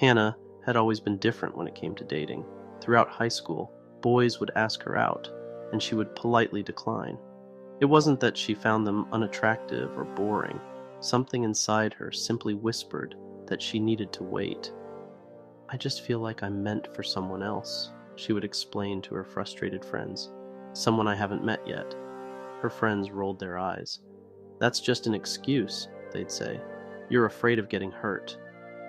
Hannah had always been different when it came to dating. Throughout high school, boys would ask her out, and she would politely decline. It wasn't that she found them unattractive or boring. Something inside her simply whispered that she needed to wait. "I just feel like I'm meant for someone else," she would explain to her frustrated friends. "Someone I haven't met yet." Her friends rolled their eyes. "That's just an excuse," they'd say. "You're afraid of getting hurt."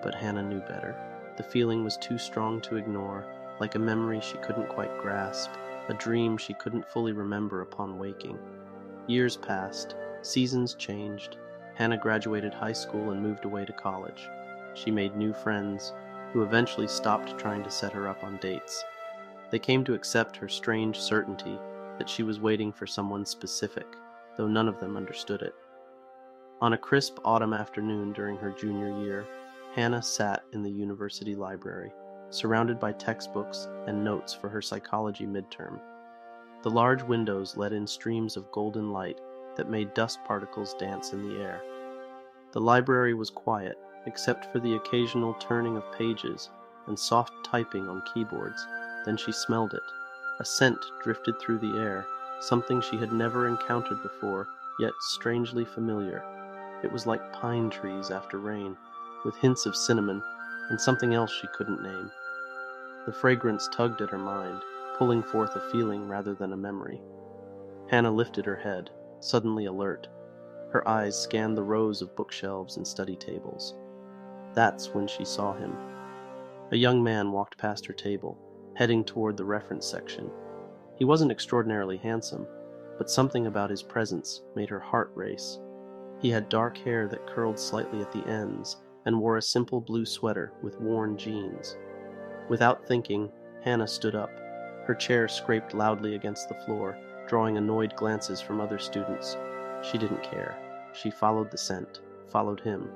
But Hannah knew better. The feeling was too strong to ignore, like a memory she couldn't quite grasp, a dream she couldn't fully remember upon waking. Years passed, seasons changed. Hannah graduated high school and moved away to college. She made new friends, who eventually stopped trying to set her up on dates. They came to accept her strange certainty that she was waiting for someone specific, though none of them understood it. On a crisp autumn afternoon during her junior year, Hannah sat in the university library, surrounded by textbooks and notes for her psychology midterm. The large windows let in streams of golden light that made dust particles dance in the air. The library was quiet, except for the occasional turning of pages and soft typing on keyboards. Then she smelled it. A scent drifted through the air, something she had never encountered before, yet strangely familiar. It was like pine trees after rain, with hints of cinnamon and something else she couldn't name. The fragrance tugged at her mind, pulling forth a feeling rather than a memory. Hannah lifted her head, suddenly alert. Her eyes scanned the rows of bookshelves and study tables. That's when she saw him. A young man walked past her table, heading toward the reference section. He wasn't extraordinarily handsome, but something about his presence made her heart race. He had dark hair that curled slightly at the ends and wore a simple blue sweater with worn jeans. Without thinking, Hannah stood up. Her chair scraped loudly against the floor, drawing annoyed glances from other students. She didn't care. She followed the scent, followed him.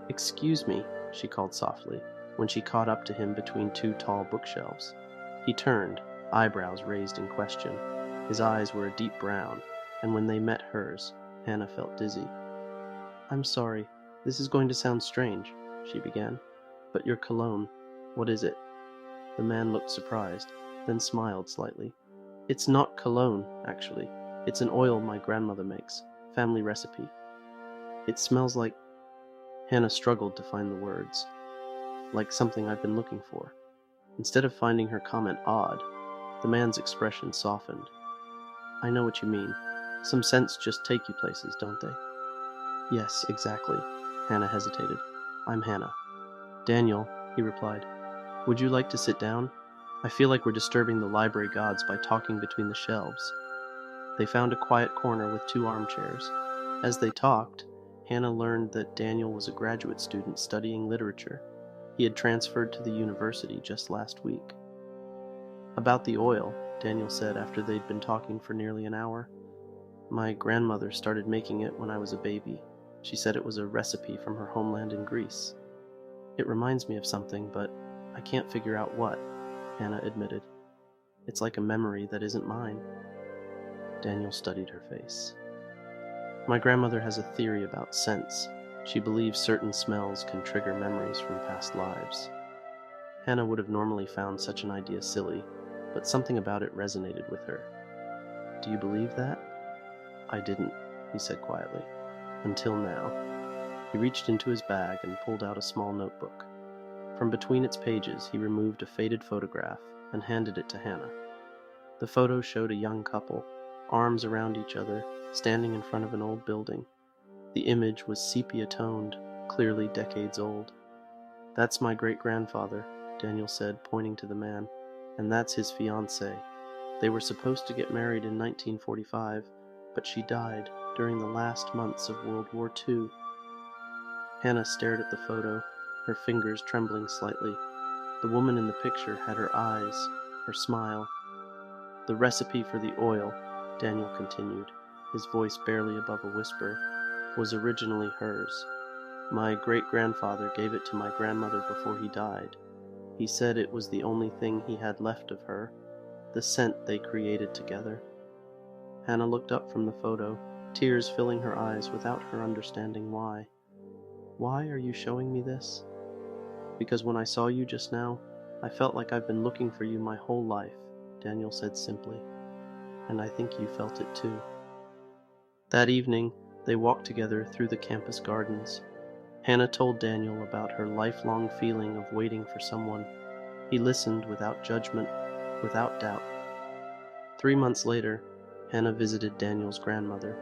"Excuse me," she called softly, when she caught up to him between two tall bookshelves. He turned, eyebrows raised in question. His eyes were a deep brown, and when they met hers, Hannah felt dizzy. "I'm sorry, this is going to sound strange," she began, "but your cologne, what is it?" The man looked surprised, then smiled slightly. "It's not cologne, actually. It's an oil my grandmother makes, family recipe. It smells like—" Hannah struggled to find the words. "Like something I've been looking for." Instead of finding her comment odd, the man's expression softened. "I know what you mean. Some scents just take you places, don't they?" "Yes, exactly." Hannah hesitated. "I'm Hannah." "Daniel," he replied. "Would you like to sit down? I feel like we're disturbing the library gods by talking between the shelves." They found a quiet corner with two armchairs. As they talked, Hannah learned that Daniel was a graduate student studying literature. He had transferred to the university just last week. "About the oil," Daniel said after they'd been talking for nearly an hour. "My grandmother started making it when I was a baby. She said it was a recipe from her homeland in Greece. It reminds me of something, but I can't figure out what," Hannah admitted. "It's like a memory that isn't mine." Daniel studied her face. "My grandmother has a theory about scents. She believes certain smells can trigger memories from past lives." Hannah would have normally found such an idea silly, but something about it resonated with her. "Do you believe that?" "I didn't," he said quietly. "Until now." He reached into his bag and pulled out a small notebook. From between its pages, he removed a faded photograph and handed it to Hannah. The photo showed a young couple, arms around each other, standing in front of an old building. The image was sepia-toned, clearly decades old. "That's my great-grandfather," Daniel said, pointing to the man, "and that's his fiancée. They were supposed to get married in 1945, but she died during the last months of World War II." Hannah stared at the photo, her fingers trembling slightly. The woman in the picture had her eyes, her smile. "The recipe for the oil," Daniel continued, his voice barely above a whisper, "was originally hers. My great-grandfather gave it to my grandmother before he died. He said it was the only thing he had left of her, the scent they created together." Hannah looked up from the photo, tears filling her eyes without her understanding why. "Why are you showing me this?" Because when I saw you just now, I felt like I've been looking for you my whole life, Daniel said simply. And I think you felt it too. That evening, they walked together through the campus gardens. Hannah told Daniel about her lifelong feeling of waiting for someone. He listened without judgment, without doubt. 3 months later, Hannah visited Daniel's grandmother.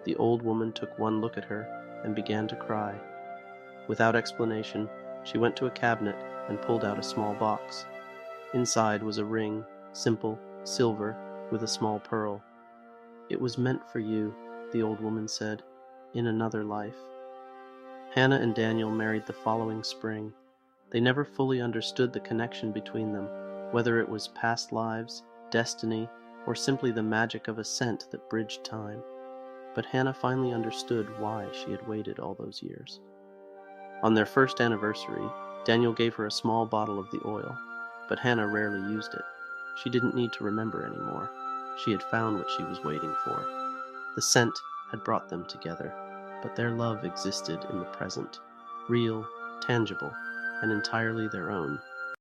The old woman took one look at her and began to cry. Without explanation, she went to a cabinet and pulled out a small box. Inside was a ring, simple, silver, with a small pearl. "It was meant for you," the old woman said, "in another life." Hannah and Daniel married the following spring. They never fully understood the connection between them, whether it was past lives, destiny, or simply the magic of a scent that bridged time. But Hannah finally understood why she had waited all those years. On their first anniversary, Daniel gave her a small bottle of the oil, but Hannah rarely used it. She didn't need to remember anymore. She had found what she was waiting for. The scent had brought them together, but their love existed in the present, real, tangible, and entirely their own.